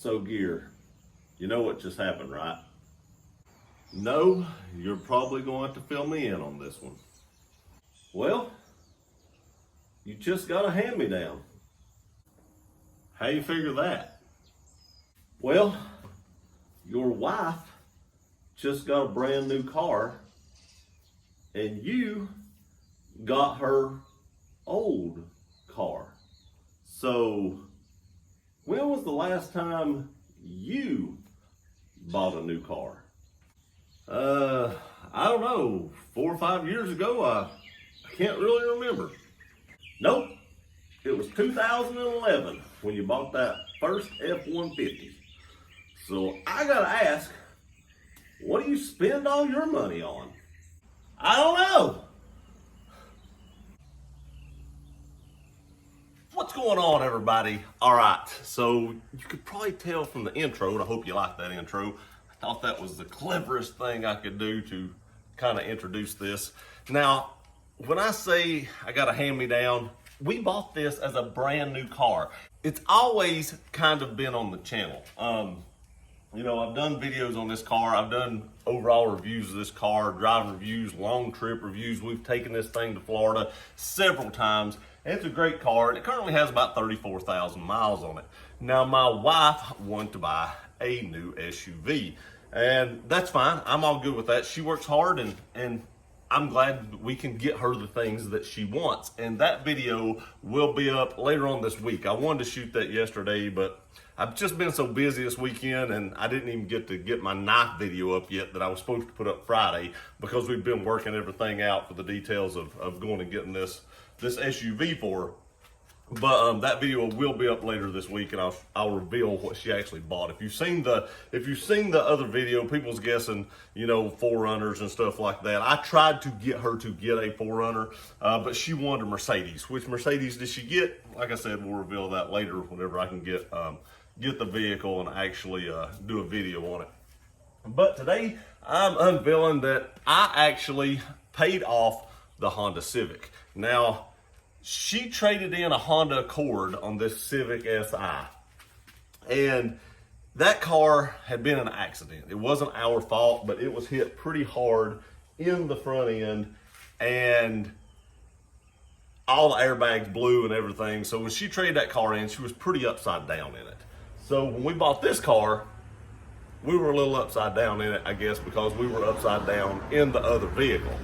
So Gear, you know what just happened, right? No, you're probably going to fill me in on this one. Well, you just got a hand-me-down. How you figure that? Well, your wife just got a brand new car and you got her old car. So when was the last time you bought a new car? I don't know, 4 or 5 years ago. I can't really remember. Nope, it was 2011 when you bought that first F-150. So I gotta ask, what do you spend all your money on? I don't know. What's going on, everybody? All right, so you could probably tell from the intro, and I hope you like that intro. I thought that was the cleverest thing I could do to kind of introduce this. Now, when I say I got a hand-me-down, we bought this as a brand new car. It's always kind of been on the channel. You know, I've done videos on this car. I've done overall reviews of this car, driving reviews, long trip reviews. We've taken this thing to Florida several times. It's a great car, and it currently has about 34,000 miles on it. Now, my wife wanted to buy a new SUV, and that's fine. I'm all good with that. She works hard, and I'm glad we can get her the things that she wants. And that video will be up later on this week. I wanted to shoot that yesterday, but I've just been so busy this weekend, and I didn't even get to get my knife video up yet that I was supposed to put up Friday, because we've been working everything out for the details of going and getting this SUV for her. But that video will be up later this week, and I'll reveal what she actually bought. If you've seen the other video, people's guessing, you know, 4Runners and stuff like that. I tried to get her to get a 4Runner, but she wanted a Mercedes. Which Mercedes did she get? Like I said, we'll reveal that later whenever I can get the vehicle and actually do a video on it. But today I'm unveiling that I actually paid off the Honda Civic. Now, she traded in a Honda Accord on this Civic Si. And that car had been an accident. It wasn't our fault, but it was hit pretty hard in the front end, and all the airbags blew and everything. So when she traded that car in, she was pretty upside down in it. So when we bought this car, we were a little upside down in it, I guess, because we were upside down in the other vehicle.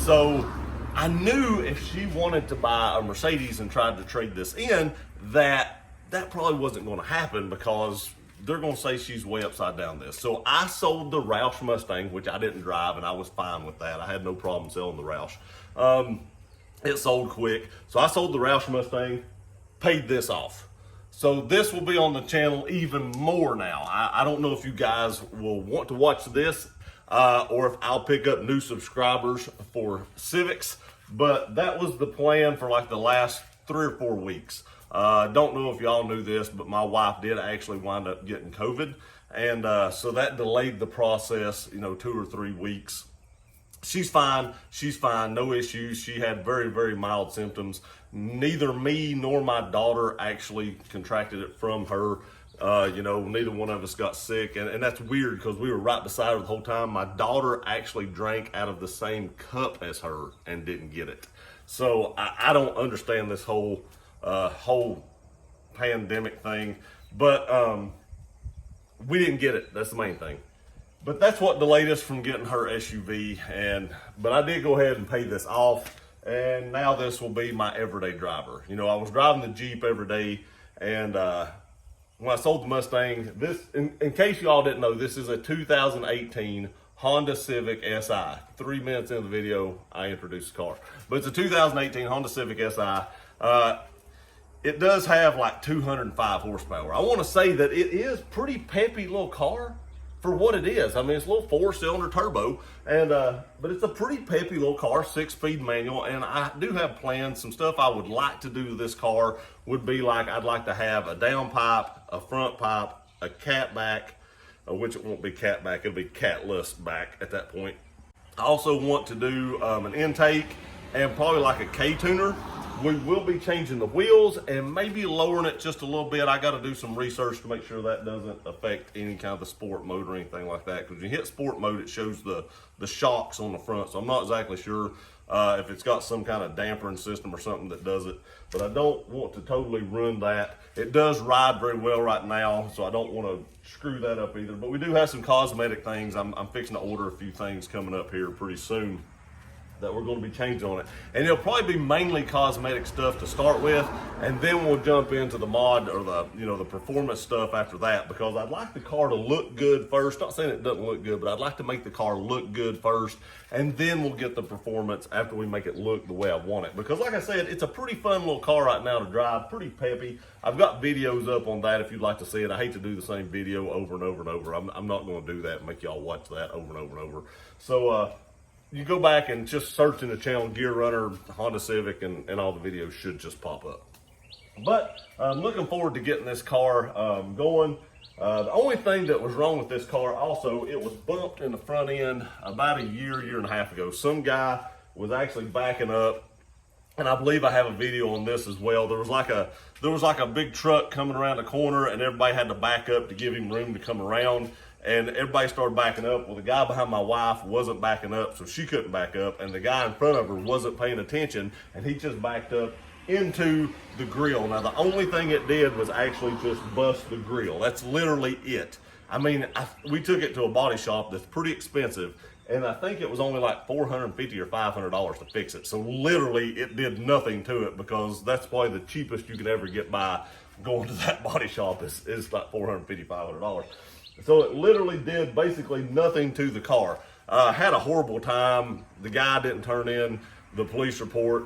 So I knew if she wanted to buy a Mercedes and tried to trade this in, that probably wasn't going to happen, because they're going to say she's way upside down this. So I sold the Roush Mustang, which I didn't drive, and I was fine with that. I had no problem selling the Roush. It sold quick. So I sold the Roush Mustang, paid this off. So this will be on the channel even more now. I don't know if you guys will want to watch this, or if I'll pick up new subscribers for Civics, but that was the plan for like the last 3 or 4 weeks. Don't know if y'all knew this, but my wife did actually wind up getting COVID, and so that delayed the process, you know, 2 or 3 weeks. She's fine, no issues. She had very, very mild symptoms. Neither me nor my daughter actually contracted it from her. You know, neither one of us got sick, and that's weird, because we were right beside her the whole time. My daughter actually drank out of the same cup as her and didn't get it. So I don't understand this whole pandemic thing, but we didn't get it. That's the main thing. But that's what delayed us from getting her SUV, but I did go ahead and pay this off, and now this will be my everyday driver. You know, I was driving the Jeep every day, and when I sold the Mustang, this, in case you all didn't know, this is a 2018 Honda Civic Si. 3 minutes into the video, I introduced the car. But it's a 2018 Honda Civic Si. It does have like 205 horsepower. I want to say that it is pretty peppy little car for what it is. I mean, it's a little 4-cylinder turbo, and but it's a pretty peppy little car, 6-speed manual, and I do have plans. Some stuff I would like to do to this car would be like, I'd like to have a downpipe, a front pipe, a cat back, which it won't be cat back, it'll be catless back at that point. I also want to do an intake and probably like a K-tuner We will be changing the wheels and maybe lowering it just a little bit. I got to do some research to make sure that doesn't affect any kind of the sport mode or anything like that. Because when you hit sport mode, it shows the shocks on the front. So I'm not exactly sure if it's got some kind of dampering system or something that does it. But I don't want to totally ruin that. It does ride very well right now, so I don't want to screw that up either. But we do have some cosmetic things. I'm fixing to order a few things coming up here pretty soon that we're going to be changing on it. And it'll probably be mainly cosmetic stuff to start with, and then we'll jump into the mod or the performance stuff after that, because I'd like the car to look good first. Not saying it doesn't look good, but I'd like to make the car look good first, and then we'll get the performance after we make it look the way I want it. Because like I said, it's a pretty fun little car right now to drive, pretty peppy. I've got videos up on that if you'd like to see it. I hate to do the same video over and over and over. I'm not going to do that and make y'all watch that over and over and over. So you go back and just search in the channel Gear Runner, Honda Civic, and all the videos should just pop up. But I'm looking forward to getting this car going. The only thing that was wrong with this car also, it was bumped in the front end about a year and a half ago. Some guy was actually backing up, and I believe I have a video on this as well. There was like a big truck coming around the corner, and everybody had to back up to give him room to come around. And everybody started backing up. Well, the guy behind my wife wasn't backing up, so she couldn't back up. And the guy in front of her wasn't paying attention, and he just backed up into the grill. Now, the only thing it did was actually just bust the grill. That's literally it. I mean, we took it to a body shop that's pretty expensive, and I think it was only like $450 or $500 to fix it. So literally, it did nothing to it, because that's probably the cheapest you could ever get by going to that body shop is like $450, $500. So it literally did basically nothing to the car. Had a horrible time. The guy didn't turn in the police report.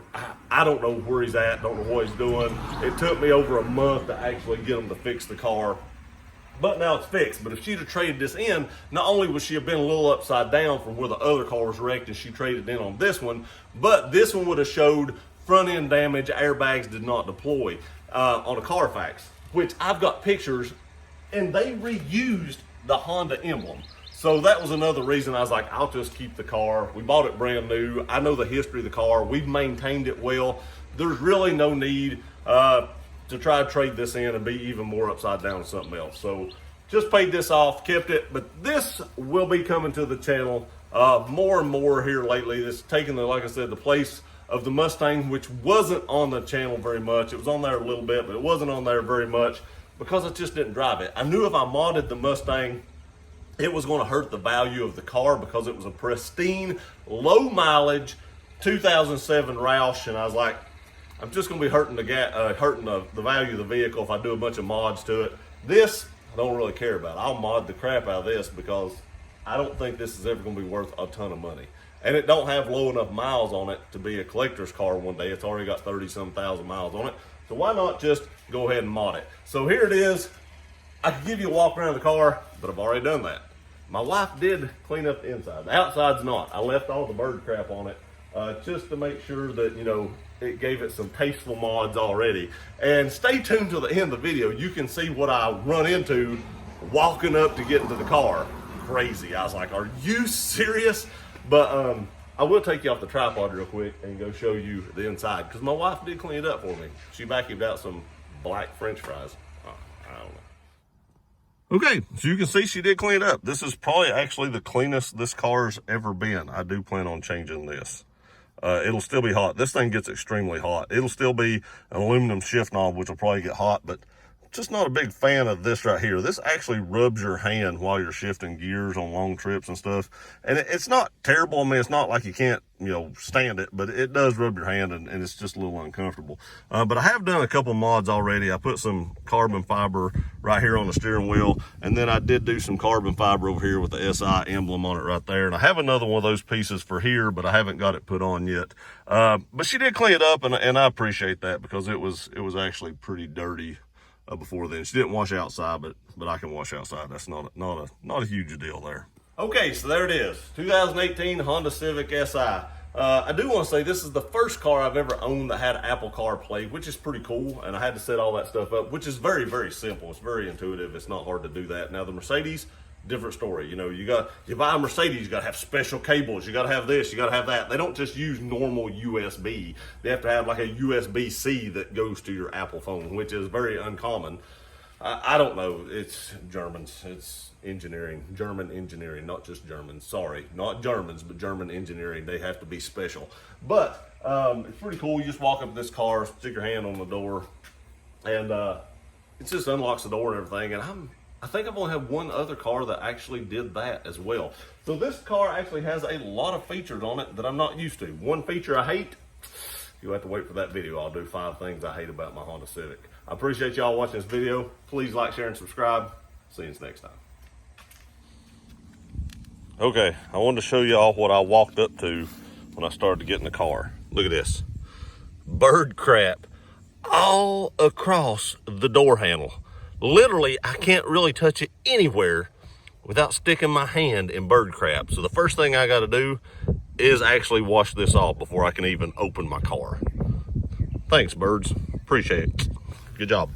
I don't know where he's at, don't know what he's doing. It took me over a month to actually get him to fix the car. But now it's fixed. But if she'd have traded this in, not only would she have been a little upside down from where the other car was wrecked and she traded in on this one, but this one would have showed front end damage, airbags did not deploy on a Carfax, which I've got pictures, and they reused the Honda emblem. So that was another reason I was like, I'll just keep the car. We bought it brand new. I know the history of the car. We've maintained it well. There's really no need to try to trade this in and be even more upside down with something else. So just paid this off, kept it. But this will be coming to the channel more and more here lately. This is taking, like I said, the place of the Mustang, which wasn't on the channel very much. It was on there a little bit, but it wasn't on there very much, because I just didn't drive it. I knew if I modded the Mustang, it was going to hurt the value of the car, because it was a pristine, low mileage 2007 Roush, and I was like, I'm just going to be hurting the value of the vehicle if I do a bunch of mods to it. This, I don't really care about. I'll mod the crap out of this, because I don't think this is ever going to be worth a ton of money. And it don't have low enough miles on it to be a collector's car one day. It's already got 30-some thousand miles on it. So why not just go ahead and mod it? So here it is. I could give you a walk around the car, but I've already done that. My wife did clean up the inside. The outside's not. I left all the bird crap on it just to make sure that, it gave it some tasteful mods already. And stay tuned till the end of the video. You can see what I run into walking up to get into the car. Crazy. I was like, are you serious? But I will take you off the tripod real quick and go show you the inside, because my wife did clean it up for me. She vacuumed out some black French fries. I don't know. Okay, so you can see she did clean it up. This is probably actually the cleanest this car's ever been. I do plan on changing this. It'll still be hot. This thing gets extremely hot. It'll still be an aluminum shift knob, which will probably get hot, but just not a big fan of this right here. This actually rubs your hand while you're shifting gears on long trips and stuff. And it's not terrible. I mean, it's not like you can't, stand it, but it does rub your hand, and it's just a little uncomfortable. But I have done a couple mods already. I put some carbon fiber right here on the steering wheel, and then I did do some carbon fiber over here with the SI emblem on it right there. And I have another one of those pieces for here, but I haven't got it put on yet. But she did clean it up, and I appreciate that, because it was actually pretty dirty before then. She didn't wash outside, but I can wash outside. That's not a huge deal there. Okay, so there it is, 2018 Honda Civic Si. I do want to say this is the first car I've ever owned that had Apple CarPlay, which is pretty cool. And I had to set all that stuff up, which is very, very simple. It's very intuitive. It's not hard to do that. Now the Mercedes, different story. You know, you buy a Mercedes, you got to have special cables. You got to have this, you got to have that. They don't just use normal USB. They have to have like a USB-C that goes to your Apple phone, which is very uncommon. I don't know. It's Germans. It's engineering, German engineering, not just Germans. Sorry, not Germans, but German engineering. They have to be special. But it's pretty cool. You just walk up to this car, stick your hand on the door, and it just unlocks the door and everything. And I think I've only had one other car that actually did that as well. So this car actually has a lot of features on it that I'm not used to. One feature I hate. You'll have to wait for that video. I'll do 5 things I hate about my Honda Civic. I appreciate y'all watching this video. Please like, share, and subscribe. See you next time. Okay, I wanted to show y'all what I walked up to when I started to get in the car. Look at this. Bird crap all across the door handle. Literally, I can't really touch it anywhere without sticking my hand in bird crap. So the first thing I got to do is actually wash this off before I can even open my car. Thanks, birds. Appreciate it. Good job.